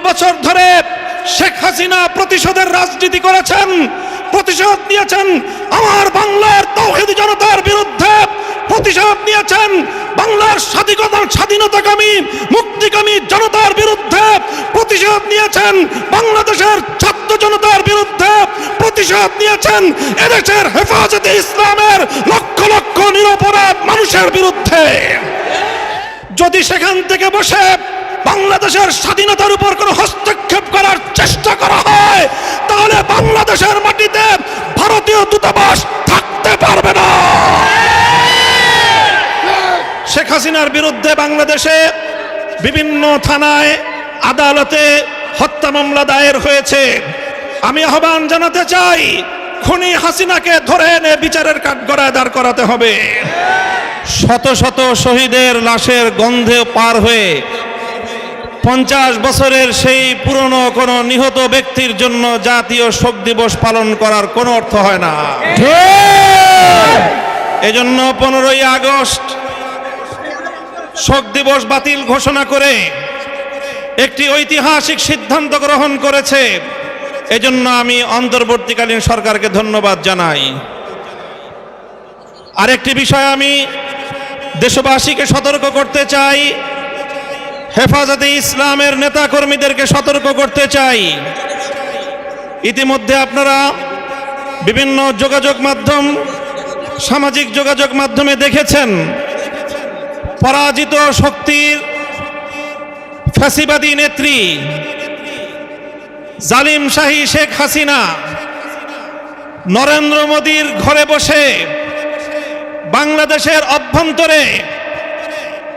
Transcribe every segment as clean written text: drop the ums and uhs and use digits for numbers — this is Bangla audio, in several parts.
বছর ধরে শেখ হাসিনা প্রতিশোধের রাজনীতি করেছেন, প্রতিশোধ নিয়েছেন আমার বাংলার তাওহীদি জনতার বিরুদ্ধে, প্রতিশোধ নিয়েছেন বাংলার স্বাধীনতাকামী মুক্তিকামী জনতার বিরুদ্ধে, প্রতিশোধ নিয়েছেন বাংলাদেশের ছাত্র জনতার বিরুদ্ধে, প্রতিশোধ নিয়েছেন এদেশের হেফাজতে ইসলামের লক্ষ লক্ষ নিরপরাধ মানুষের বিরুদ্ধে। যদি সেখান থেকে বসে বাংলাদেশের স্বাধীনতার উপর কোনো হস্তক্ষেপ করার চেষ্টা করা হয়, তাহলে বাংলাদেশের মাটিতে ভারতীয় দূতাবাস থাকতে পারবে না। শেখ হাসিনার বিরুদ্ধে বাংলাদেশে বিভিন্ন থানায় আদালতে হত্যা মামলা দায়ের হয়েছে। আমি আহ্বান জানাতে চাই, খুনি হাসিনাকে ধরে এনে বিচারের কাঠগড়ায় দাঁড় করাতে হবে। শত শত শহীদের লাশের গন্ধে পার হয়ে 50 বছরের সেই পুরনো কোন নিহত ব্যক্তির জন্য জাতীয় শোক দিবস পালন করার কোনো অর্থ হয় না। এজন্য 15ই আগস্ট শোক দিবস বাতিল ঘোষণা করে একটি ঐতিহাসিক সিদ্ধান্ত গ্রহণ করেছে। এজন্য আমি অন্তর্বর্তীকালীন সরকারকে ধন্যবাদ জানাই। আরেকটি বিষয় আমি দেশবাসীকে সতর্ক করতে চাই, হেফাজতে ইসলামের নেতা কর্মীদেরকে সতর্ক করতে চাই। ইতিমধ্যে আপনারা বিভিন্ন যোগাযোগ মাধ্যম, সামাজিক যোগাযোগ মাধ্যমে দেখেছেন পরাজিত শক্তির ফ্যাসিবাদী নেত্রী জালিম শাহী শেখ হাসিনা নরেন্দ্র মোদীর ঘরে বসে বাংলাদেশের অভ্যন্তরে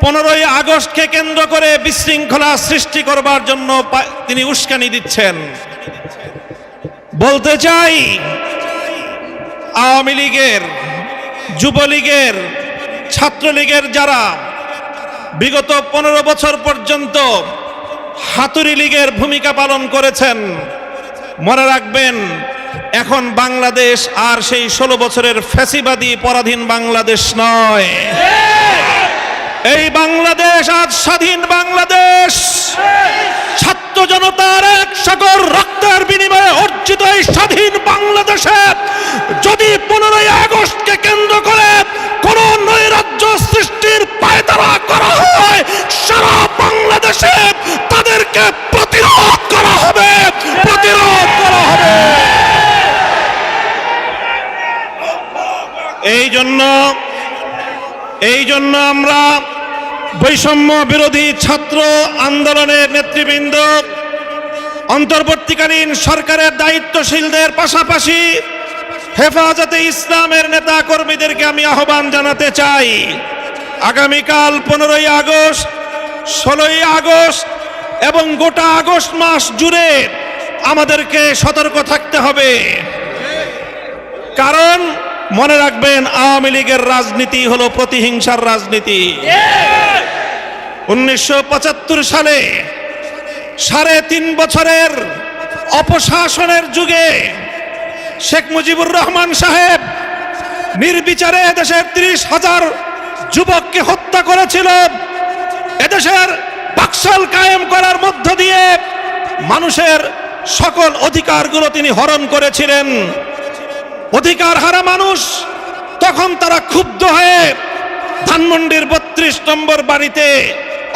15ই আগস্টকে কেন্দ্র করে বিশৃঙ্খলা সৃষ্টি করবার জন্য তিনি উস্কানি দিচ্ছেন। বলতে চাই, আওয়ামী লীগের, যুবলীগের, ছাত্রলীগের যারা বিগত 15 বছর পর্যন্ত হাতুড়ি লীগের ভূমিকা পালন করেছেন, মনে রাখবেন এখন বাংলাদেশ আর সেই 16 বছরের ফ্যাসিবাদী পরাধীন বাংলাদেশ নয়। এই বাংলাদেশ আজ স্বাধীন বাংলাদেশ। ছাত্র জনতার এক সাগর রক্তের বিনিময়ে অর্জিত এই স্বাধীন বাংলাদেশে যদি 15ই আগস্টকে কেন্দ্র করে কোন নৈরাজ্য সৃষ্টির পায়তারা করা হয়, সারা বাংলাদেশে তাদেরকে প্রতিরোধ করা হবে, প্রতিরোধ করা হবে। এই জন্য আমরা বৈষম্য বিরোধী ছাত্র আন্দোলনের নেতৃবৃন্দ, অন্তর্বর্তীকালীন সরকারের দায়িত্বশীলদের পাশাপাশি হেফাজতে ইসলামের নেতা কর্মীদেরকে আমি আহ্বান জানাতে চাই, আগামীকাল 15ই আগস্ট, 16ই আগস্ট এবং গোটা আগস্ট মাস জুড়ে আমাদেরকে সতর্ক থাকতে হবে। কারণ মনে রাখবেন, আওয়ামী লীগের রাজনীতি হলো প্রতিহিংসার রাজনীতি। 1975 সালে 3.5 বছরের অপশাসনের যুগে শেখ মুজিবুর রহমান সাহেব নির্বিচারে এদেশের 30,000 যুবককে হত্যা করেছিল। এদেশের বাকশাল কায়েম করার মধ্য দিয়ে মানুষের সকল অধিকারগুলো তিনি হরণ করেছিলেন। অধিকার হারা মানুষ তখন তারা ক্ষুব্ধ হয়ে ধানমন্ডির 32 নম্বর বাড়িতে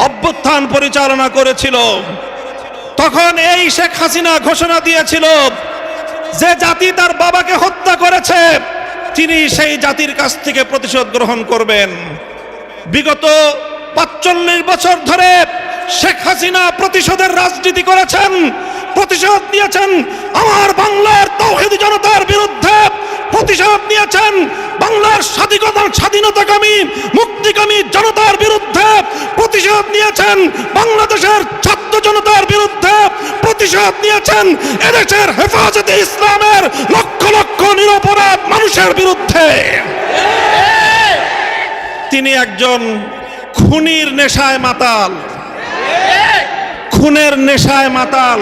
অভ্যুত্থান পরিচালনা করেছিল। তখন এই শেখ হাসিনা ঘোষণা দিয়েছিল যে জাতি তার বাবাকে হত্যা করেছে তিনি সেই জাতির কাছ থেকে প্রতিশোধ গ্রহণ করবেন। বিগত 45 বছর ধরে শেখ হাসিনা প্রতিশোধের রাজনীতি করেছেন, প্রতিশোধ নিয়েছেন আমার বাংলার তাওহীদি জনতার বিরুদ্ধে, প্রতিশোধ নিয়েছেন বাংলার স্বাধীনতাকামী মুক্তিকামী জনতার বিরুদ্ধে, প্রতিশোধ নিয়েছেন বাংলাদেশের ছাত্র জনতার বিরুদ্ধে, প্রতিশোধ নিয়েছেন এদেশের হেফাজতে ইসলামের লক্ষ লক্ষ নিরপরাধ মানুষের বিরুদ্ধে। তিনি একজন খুনির নেশায় মাতাল, খুনের নেশায় মাতাল।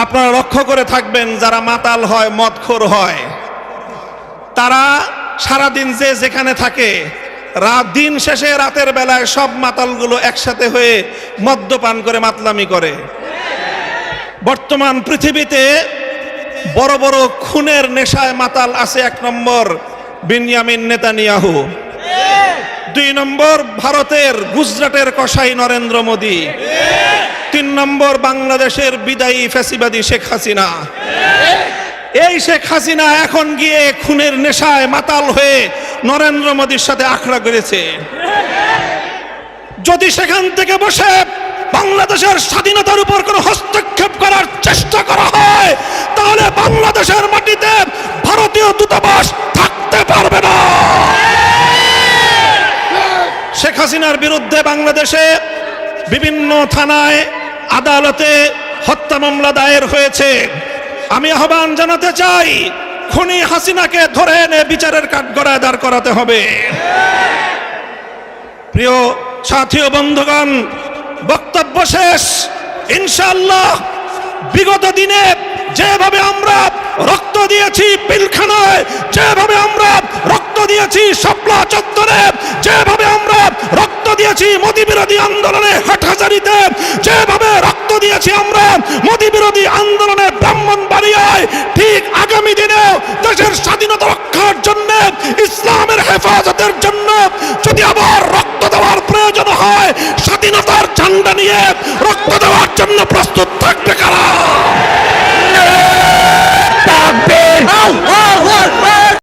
আপনারা লক্ষ্য করে থাকবেন, যারা মাতাল হয়, মদখোর হয়, তারা সারাদিন যে যেখানে থাকে, দিন শেষে রাতের বেলায় সব মাতালগুলো একসাথে হয়ে মদ্যপান করে মাতলামি করে। বর্তমান পৃথিবীতে বড় বড় খুনের নেশায় মাতাল আছে। 1 নম্বর বিনয়ামিন নেতানিয়াহু, 2 নম্বর ভারতের গুজরাটের কসাই নরেন্দ্র মোদী, 3 নম্বর বাংলাদেশের বিদায়ী ফ্যাসিবাদী শেখ হাসিনা। এই শেখ হাসিনা এখন গিয়ে খুনের নেশায় মাতাল হয়ে নরেন্দ্র মোদীর সাথে আখড়া করেছে। যদি সেখান থেকে বসে বাংলাদেশের স্বাধীনতার উপর কোনো হস্তক্ষেপ করার চেষ্টা করা হয়, তাহলে বাংলাদেশের মাটিতে ভারতীয় দূতাবাস থাকতে পারবে না। শেখ হাসিনার বিরুদ্ধে বাংলাদেশে বিভিন্ন থানায় আদালতে হত্যা মামলা দায়ের হয়েছে। আমি আহ্বান জানাতে চাই, খুনি হাসিনাকে ধরে এনে বিচারের কাঠগড়ায় দাঁড় করাতে হবে। প্রিয় সাথী ও বন্ধুগণ, বক্তব্য শেষ। ইনশাআল্লাহ বিগত দিনে যেভাবে আমরা রক্ত দিয়েছি পিলখানায়, যেভাবে আমরা রক্ত দিয়েছি শাপলা চত্বরে, যেভাবে আমরা রক্ত দিয়েছি মোদী বিরোধী আন্দোলনে হাটহাজারীতে, যেভাবে রক্ত দিয়েছি আমরা মোদী বিরোধী আন্দোলনে ব্রাহ্মণবাড়িয়ায়, ঠিক আগামী দিনে দেশের স্বাধীনতা রক্ষার জন্য, ইসলামের হেফাজতের জন্য যদি আবার রক্ত দেওয়ার প্রয়োজন হয়, স্বাধীনতার ঝান্ডা নিয়ে রক্ত দেওয়ার জন্য প্রস্তুত থাকবে কারা?